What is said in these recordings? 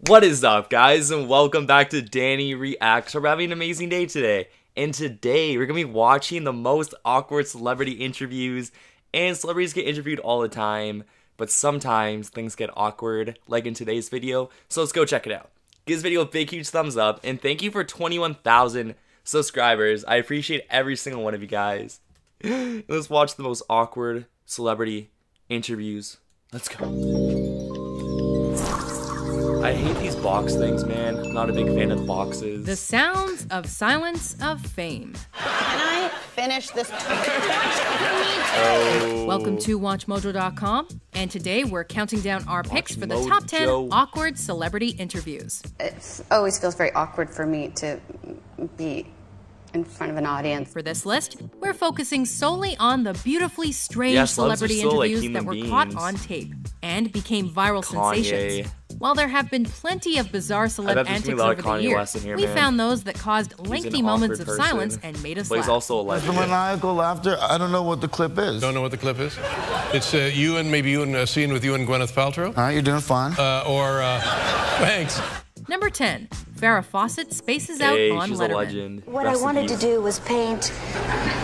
What is up, guys, and welcome back to Danny Reacts. We're having an amazing day today, and today we're going to be watching the most awkward celebrity interviews, and celebrities get interviewed all the time, but sometimes things get awkward, like in today's video, so let's go check it out. Give this video a big, huge thumbs up, and thank you for 21,000 subscribers. I appreciate every single one of you guys. Let's watch the most awkward celebrity interviews. Let's go. I hate these box things, man. I'm not a big fan of the boxes. The sounds of silence of fame. Can I finish this? Welcome to WatchMojo.com, and today we're counting down our picks for the top 10 Mojo. awkward celebrity interviews. It always feels very awkward for me to be in front of an audience. For this list, we're focusing solely on the beautifully strange Yeah, celebs are celebrity still like interviews that human were caught beings. on tape and became viral Kanye. sensations. While there have been plenty of bizarre celeb bet there's gonna be antics a lot over of the Kanye years, West in here, we man. found those that caused He's lengthy an moments awkward of person, silence and made us but he's laugh. also a The legend. maniacal laughter, I don't know what the clip is. Don't know what the clip is? It's you and a scene with you and Gwyneth Paltrow? All right, you're doing fine. Thanks. Number 10, Farrah Fawcett spaces out Hey, on she's a Letterman. legend. What Rest I in wanted to peace. do was paint,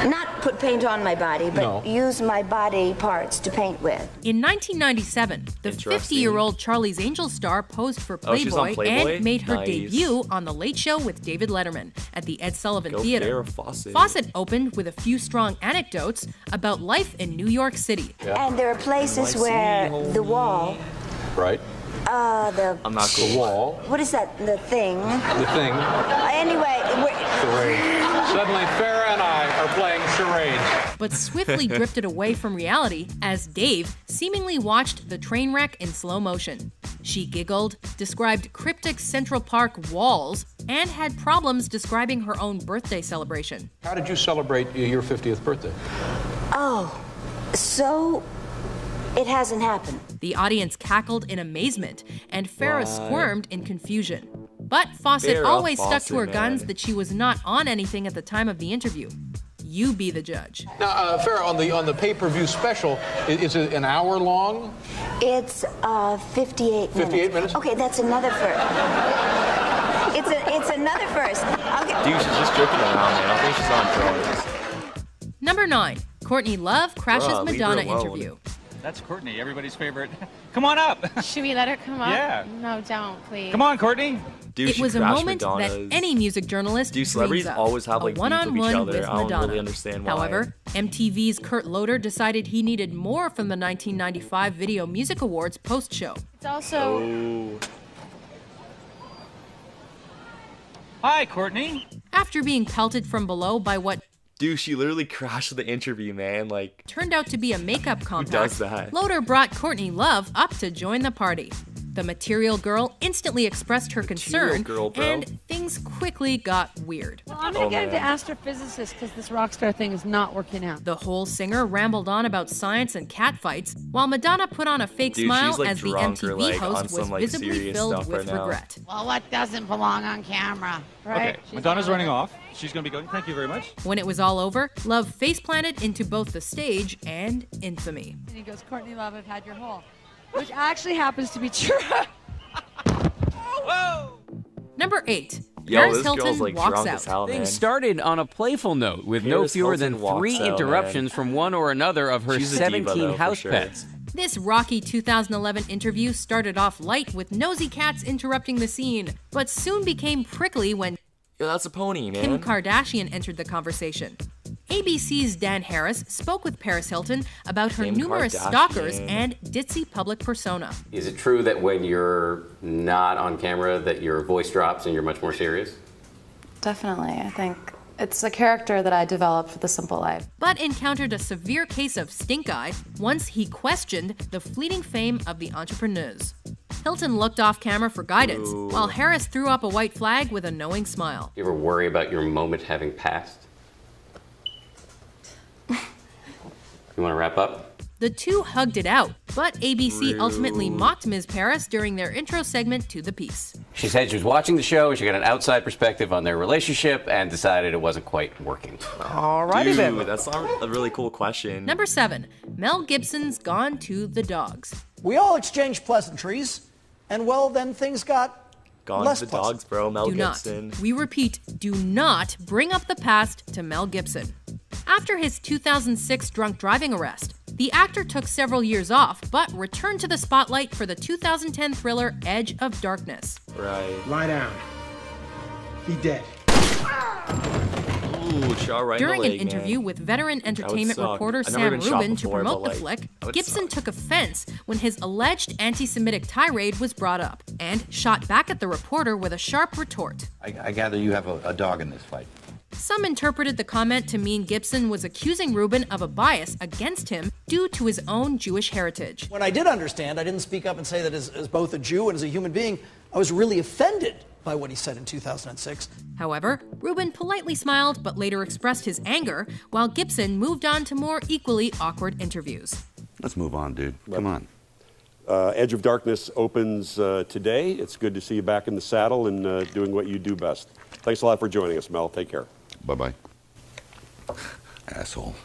not put paint on my body, but No. use my body parts to paint with. In 1997, the Interesting. 50-year-old Charlie's Angels star posed for Oh, she's on Playboy, Playboy? and made her Nice. debut on The Late Show with David Letterman at the Ed Sullivan Go Theater. Farrah Fawcett. Fawcett opened with a few strong anecdotes about life in New York City. And there are places NYC, where the homie. wall, Right. I'm not cool. Wall. what is that, the thing? The thing. Anyway, Suddenly, Farrah and I are playing charades. But swiftly drifted away from reality as Dave seemingly watched the train wreck in slow motion. She giggled, described cryptic Central Park walls, and had problems describing her own birthday celebration. How did you celebrate your 50th birthday? so it hasn't happened. The audience cackled in amazement, and Farrah squirmed in confusion. But Fawcett Farrah always stuck to her Fawcett, guns man. that she was not on anything at the time of the interview. You be the judge. Now, Farrah, on the pay-per-view special, is it an hour long? It's 58 minutes. 58 minutes? Okay, that's another first. It's another first. Okay. Dude, she's just joking around, man. I don't think she's on drugs. Number 9, Courtney Love crashes Bruh, leave her Madonna alone. interview. That's Courtney, everybody's favorite. Come on up. Should we let her come up? Yeah. No, don't, please. Come on, Courtney. Dude, It she was a crashed moment Madonna's. that any music journalist Dude, celebrities dreams of. always have, like, a beef with each one-on-one other. with I don't Madonna. really understand why. However, MTV's Kurt Loder decided he needed more from the 1995 Video Music Awards post-show. It's also Oh. Hi, Courtney. After being pelted from below by what Dude, she literally crashed the interview, man. Like, turned out to be a makeup compact, does that? Loder brought Courtney Love up to join the party. The Material Girl instantly expressed her concern, Girl, bro. and things quickly got weird. Well, I'm gonna get into man. astrophysicist because this rock star thing is not working out. The whole singer rambled on about science and catfights, while Madonna put on a fake Dude, smile she's, like, as the drunk or, MTV like, on host was some, like, visibly serious filled stuff with right now. regret. well, what doesn't belong on camera, right? Okay, Madonna's running off. She's going to be going. Thank you very much. When it was all over, Love face-planted into both the stage and infamy. And he goes, Courtney Love, I've had your hole. Which actually happens to be true. Number 8, Yo, Paris this Hilton girl's, like, walks drunk out. as hell, man. Things started on a playful note with no Paris fewer Hilton than walks 3 out, interruptions man. from one or another of her She's a diva, 17 though, for house sure. pets. This rocky 2011 interview started off light with nosy cats interrupting the scene, but soon became prickly when Yo, that's a pony, man. Kim Kardashian entered the conversation. ABC's Dan Harris spoke with Paris Hilton about her Kim numerous Kardashian. stalkers and ditzy public persona. Is it true that when you're not on camera that your voice drops and you're much more serious? Definitely. I think it's a character that I developed for the simple life. But encountered a severe case of stink eye once he questioned the fleeting fame of the entrepreneurs. Hilton looked off camera for guidance, while Harris threw up a white flag with a knowing smile. You ever worry about your moment having passed? You want to wrap up? The two hugged it out, but ABC Rude. ultimately mocked Ms. Paris during their intro segment to the piece. She said she was watching the show, she got an outside perspective on their relationship and decided it wasn't quite working. Alrighty then. Dude, that's not a really cool question. Number 7, Mel Gibson's Gone to the Dogs. We all exchanged pleasantries, and well, then things got Gone less to the pleasant. dogs, bro. Mel Do Gibson. not, we repeat, do not bring up the past to Mel Gibson. After his 2006 drunk driving arrest, the actor took several years off, but returned to the spotlight for the 2010 thriller Edge of Darkness. Right. Lie down. Be dead. Ooh, shot right During in an the leg, interview man. with veteran entertainment suck. reporter I've never Sam been shot Rubin to before, promote but, the like, flick, that would Gibson suck. took offense when his alleged anti-Semitic tirade was brought up, and shot back at the reporter with a sharp retort. I gather you have a dog in this fight. Some interpreted the comment to mean Gibson was accusing Rubin of a bias against him due to his own Jewish heritage. When I did understand, I didn't speak up and say that as both a Jew and as a human being, I was really offended by what he said in 2006. However, Rubin politely smiled but later expressed his anger, while Gibson moved on to more equally awkward interviews. Let's move on, dude. Come on. Edge of Darkness opens today. It's good to see you back in the saddle and doing what you do best. Thanks a lot for joining us, Mel. Take care. Bye-bye. Asshole.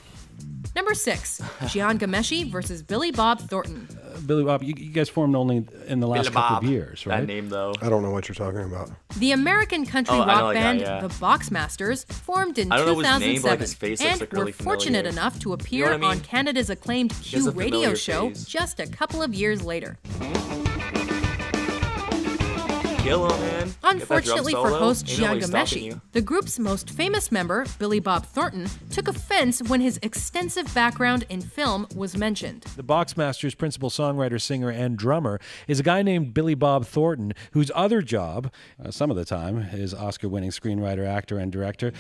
Number 6, Gian Gameshi versus Billy Bob Thornton. Billy Bob, you guys formed only in the last Billy couple Bob. of years, right? That name, though. I don't know what you're talking about. The American country Oh, I know rock that guy, band yeah. The Boxmasters formed in I don't know his 2007 name, but, like, his face looks, and like, really were fortunate familiar. enough to You appear know what I mean? on Canada's acclaimed He has Q a radio familiar show face. just a couple of years later. Kill him, man. Get that drum Unfortunately for solo. host Ain't Gian nobody stopping Gameshi, you. the group's most famous member, Billy Bob Thornton, took offense when his extensive background in film was mentioned. The Boxmasters' principal songwriter, singer, and drummer is a guy named Billy Bob Thornton, whose other job, some of the time, is Oscar-winning screenwriter, actor, and director.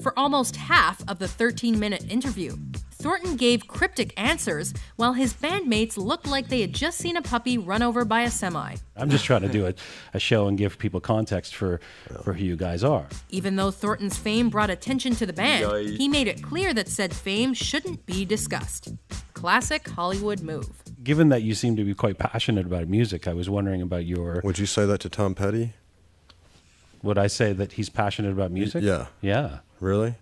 For almost half of the 13-minute interview, Thornton gave cryptic answers while his bandmates looked like they had just seen a puppy run over by a semi. I'm just trying to do a show and give people context for who you guys are. Even though Thornton's fame brought attention to the band, Yikes. he made it clear that said fame shouldn't be discussed. Classic Hollywood move. Given that you seem to be quite passionate about music, I was wondering about your... Would you say that to Tom Petty? Would I say that he's passionate about music? Yeah. Yeah. Really?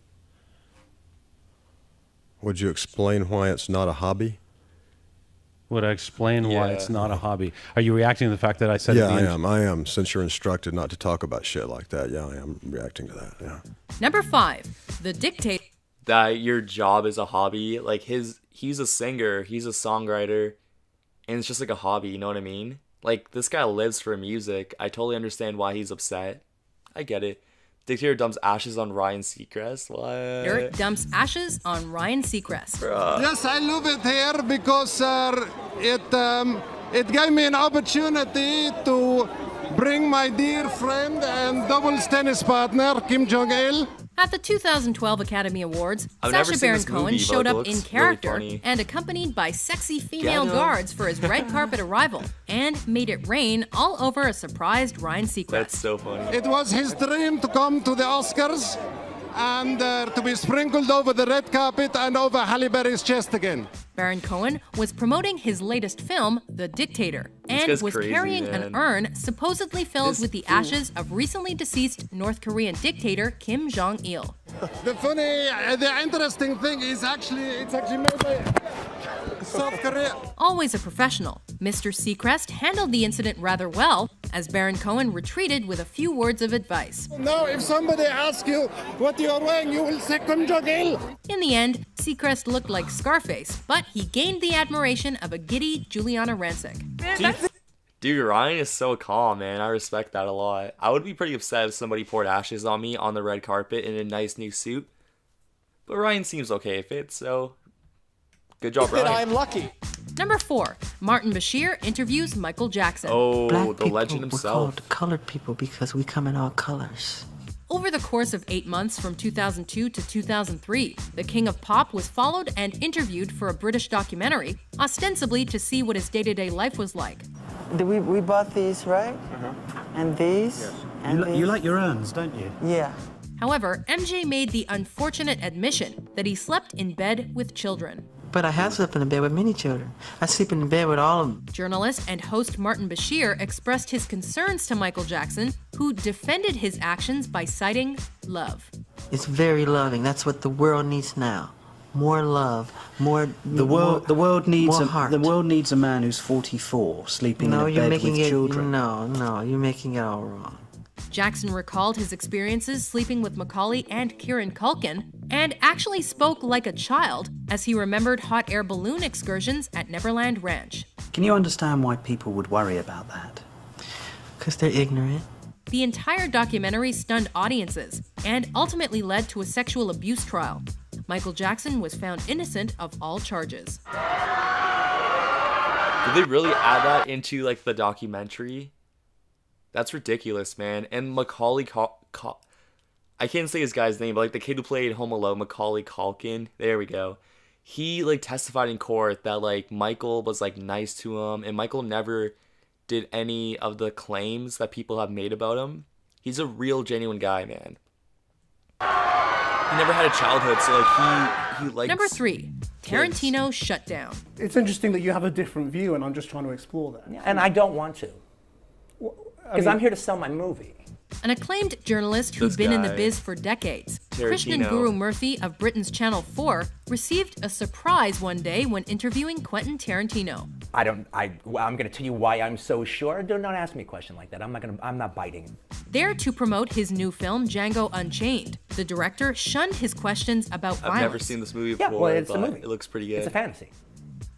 Would you explain why it's not a hobby? Would I explain why it's not a hobby? Are you reacting to the fact that I said... Yeah, I am. Since you're instructed not to talk about shit like that, yeah, I am reacting to that, yeah. Number 5, The Dictator. That your job is a hobby. Like, he's a singer, he's a songwriter, and it's just like a hobby, you know what I mean? Like, this guy lives for music. I totally understand why he's upset. I get it. Dictator dumps ashes on Ryan Seacrest. What? Dirt dumps ashes on Ryan Seacrest. Yes, I love it here because it gave me an opportunity to bring my dear friend and doubles tennis partner, Kim Jong-il. At the 2012 Academy Awards, I've never Sacha seen Baron this Cohen movie, but showed it up looks in really character funny. and accompanied by sexy female him. guards for his red carpet arrival, and made it rain all over a surprised Ryan Seacrest. That's so funny. It was his dream to come to the Oscars and to be sprinkled over the red carpet and over Halle Berry's chest again. Baron Cohen was promoting his latest film, The Dictator, This and guy's was crazy, carrying an man. urn supposedly filled This with the fool. ashes of recently deceased North Korean dictator Kim Jong-il. The interesting thing is it's actually made by South Korea. Always a professional, Mr. Seacrest handled the incident rather well, as Baron Cohen retreated with a few words of advice. Now, if somebody asks you what you're wearing, you will say Kim Jong-il. In the end, Seacrest looked like Scarface, but he gained the admiration of a giddy Juliana Rancic. Dude, Ryan is so calm, man. I respect that a lot. I would be pretty upset if somebody poured ashes on me on the red carpet in a nice new suit. But Ryan seems okay with it, so good job, Ryan. I'm lucky. Number 4, Martin Bashir interviews Michael Jackson. Oh, Black the legend people himself. Were called colored people because we come in all colors. Over the course of 8 months from 2002 to 2003, the King of Pop was followed and interviewed for a British documentary, ostensibly to see what his day-to-day life was like. We bought these, right? And these? And these? You like your urns, don't you? Yeah. However, MJ made the unfortunate admission that he slept in bed with children. But I have slept in bed with many children. I sleep in bed with all of them. Journalist and host Martin Bashir expressed his concerns to Michael Jackson, who defended his actions by citing love. It's very loving. That's what the world needs now. More love, more The world needs more heart. the world needs a man who's 44 sleeping in a bed with children. No, you're making it all wrong. Jackson recalled his experiences sleeping with Macaulay and Kieran Culkin, and actually spoke like a child as he remembered hot air balloon excursions at Neverland Ranch. Can you understand why people would worry about that? Because they're ignorant. The entire documentary stunned audiences and ultimately led to a sexual abuse trial. Michael Jackson was found innocent of all charges. Did they really add that into like the documentary? That's ridiculous, man. And Macaulay I can't say his guy's name, but like the kid who played Home Alone, Macaulay Culkin. There we go. He like testified in court that like Michael was like nice to him, and Michael never did any of the claims that people have made about him. He's a real genuine guy, man. He never had a childhood, so like he likes. Number 3, Tarantino shut down. It's interesting that you have a different view, and I'm just trying to explore that. And I don't want to. Because I'm here to sell my movie. An acclaimed journalist who'd been in the biz for decades, Krishnan Guru Murthy of Britain's Channel 4, received a surprise one day when interviewing Quentin Tarantino. I'm going to tell you why I'm so sure. Do not ask me a question like that. I'm not biting. There to promote his new film, Django Unchained, the director shunned his questions about violence. I've never seen this movie before, well, it's a movie. It looks pretty good. It's a fantasy.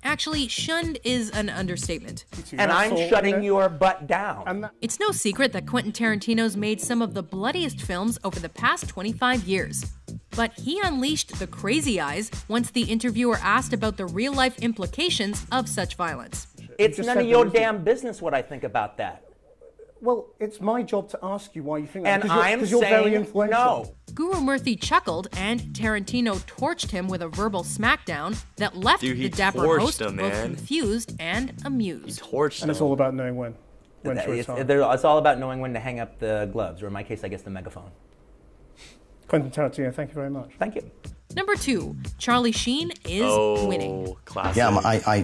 Actually, shunned is an understatement. And I'm shutting your butt down. It's no secret that Quentin Tarantino's made some of the bloodiest films over the past 25 years. But he unleashed the crazy eyes once the interviewer asked about the real-life implications of such violence. It's none of your damn business what I think about that. Well, it's my job to ask you why you think that. And I'm saying very influential. no. Guru Murthy chuckled, and Tarantino torched him with a verbal smackdown that left the dapper host both confused and amused. He torched him. And it's all about knowing when to retire. It's all about knowing when to hang up the gloves, or in my case, I guess the megaphone. Quentin Tarantino, thank you very much. Thank you. Number 2, Charlie Sheen is winning. Classic. Yeah,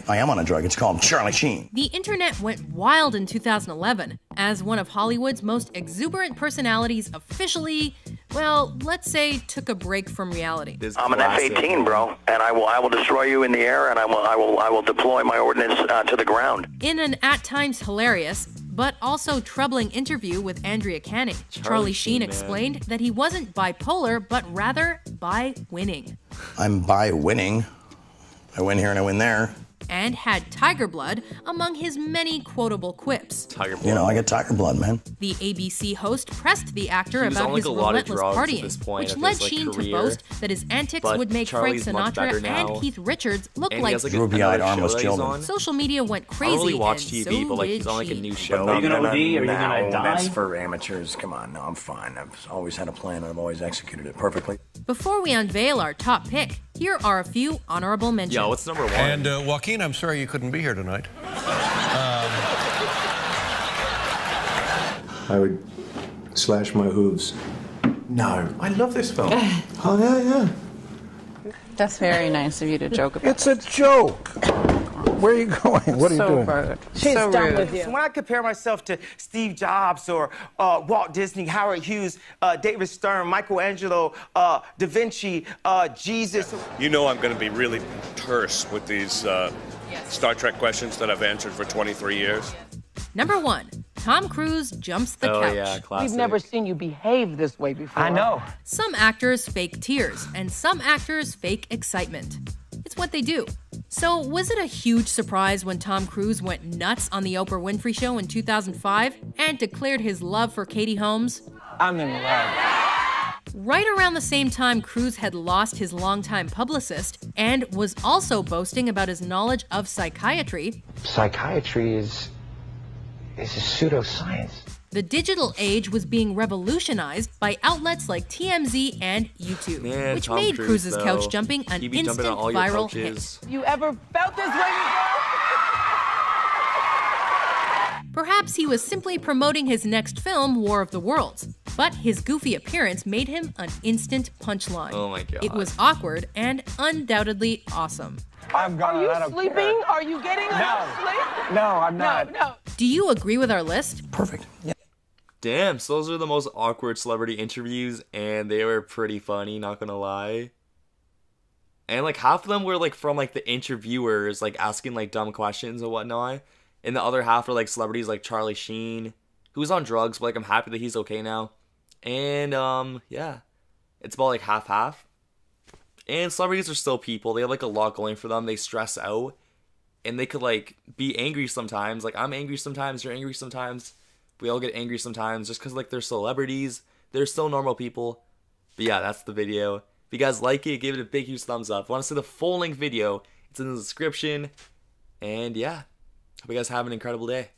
I am on a drug. It's called Charlie Sheen. The internet went wild in 2011 as one of Hollywood's most exuberant personalities officially, well, let's say, took a break from reality. I'm an F-18, bro, and I will destroy you in the air, and I will deploy my ordnance to the ground. In an at times hilarious but also troubling interview with Andrea Canning, Charlie Sheen explained that he wasn't bipolar, but rather by winning. I'm by winning. I win here and I win there. And had tiger blood among his many quotable quips. Tiger blood. You know, I get tiger blood, man. The ABC host pressed the actor about his a lot of relentless drugs partying, at this point which of led his, like, Sheen career. to boast that his antics But would make Charlie's Frank much better Sinatra now. and Keith Richards look And he like has, like, droopy-eyed, another show armless that he's children. on. Social media went I crazy, don't really watch and TV, so but like did he's on like a Sheen. new show. Are you gonna OD? Are you No, gonna die? that's for amateurs. Come on, no, I'm fine. I've always had a plan, and I've always executed it perfectly. Before we unveil our top pick, here are a few honorable mentions. Yo, what's number 1? And Joaquin, I'm sorry you couldn't be here tonight. I would slash my hooves. No, I love this film. Oh, yeah. That's very nice of you to joke about. It's a joke. Where are you going? What are you doing? Rude. She's so done rude. with you. So when I compare myself to Steve Jobs or Walt Disney, Howard Hughes, David Stern, Michelangelo, Da Vinci, Jesus. You know I'm going to be really terse with these Star Trek questions that I've answered for 23 years. Number 1, Tom Cruise jumps the couch. Yeah, classic. We've never seen you behave this way before. I know. Some actors fake tears, and some actors fake excitement. It's what they do. So, was it a huge surprise when Tom Cruise went nuts on the Oprah Winfrey Show in 2005 and declared his love for Katie Holmes? I'm in love. Right around the same time Cruise had lost his longtime publicist and was also boasting about his knowledge of psychiatry. Psychiatry is a pseudoscience. The digital age was being revolutionized by outlets like TMZ and YouTube, Man, which Tom made Cruise, Cruise's though. couch jumping an He be jumping instant on all your viral couches. hit. You ever felt this way before? Perhaps he was simply promoting his next film, War of the Worlds, but his goofy appearance made him an instant punchline. Oh my God. It was awkward and undoubtedly awesome. I'm gonna. Are you I don't sleeping? care. Are you getting enough sleep? No, I'm not. No. Do you agree with our list? Perfect. Yeah. Damn, so those are the most awkward celebrity interviews, and they were pretty funny, not gonna lie. And like half of them were like from like the interviewers like asking like dumb questions and whatnot, and the other half were like celebrities like Charlie Sheen He was on drugs, but like I'm happy that he's okay now. And yeah, it's about like half-half. And celebrities are still people. They have like a lot going for them. They stress out, and they could like be angry sometimes. Like I'm angry sometimes. You're angry sometimes. We all get angry sometimes just because like they're celebrities. They're still normal people. But yeah, that's the video. If you guys like it, give it a big huge thumbs up. If you want to see the full length video, it's in the description. And yeah, hope you guys have an incredible day.